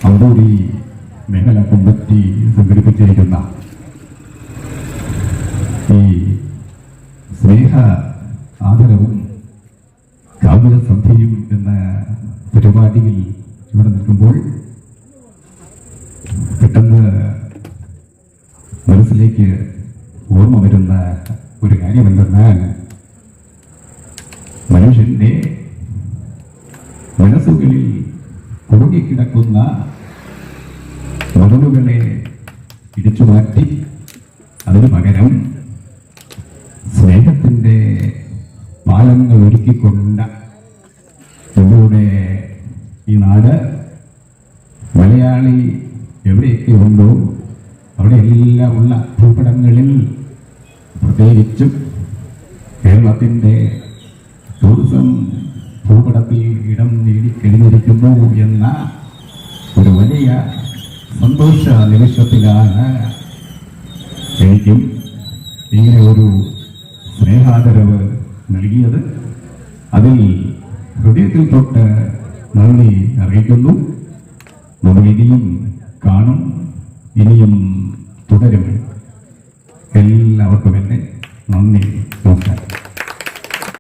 അമ്പൂരി മേഖല കമ്മിറ്റി സംഘടിപ്പിച്ചിരിക്കുന്ന ഈ സ്നേഹ ആദരവും കാവ്യസന്ധ്യയും എന്ന പരിപാടിയിൽ ഇവിടെ നിൽക്കുമ്പോൾ പെട്ടെന്ന് മനസ്സിലേക്ക് ഓർമ്മ വരുന്ന ഒരു കാര്യമെന്തെന്നാൽ മനുഷ്യന്റെ മനസ്സുകളിൽ കുടുങ്ങിക്കിടക്കുന്ന മറവുകളെ ഇടിച്ചു മാറ്റി അതിനു പകരം സ്നേഹത്തിന്റെ പാലങ്ങൾ ഒരുക്കിക്കൊണ്ട നമ്മുടെ ഈ നാട് മലയാളി എവിടെയൊക്കെ ഉണ്ടോ അവിടെയെല്ലാം ഉള്ള ഭൂപടങ്ങളിൽ പ്രത്യേകിച്ചും കേരളത്തിൻ്റെ ടൂറിസം ഭൂപടത്തിൽ ഇടം നേടിക്കഴിഞ്ഞിരിക്കുന്നു എന്ന ഒരു വലിയ സന്തോഷ നിമിഷത്തിലാണ് എനിക്കും ഇങ്ങനെ ഒരു സ്നേഹാദരവ് നൽകിയത്. അതിൽ ഹൃദയത്തിൽ തൊട്ട് നന്ദി അറിയിക്കുന്നു. നമ്മൾ ഇനിയും കാണും, ഇനിയും തുടരും. എല്ലാവർക്കും എൻ്റെ നന്ദി. നമസ്കാരം.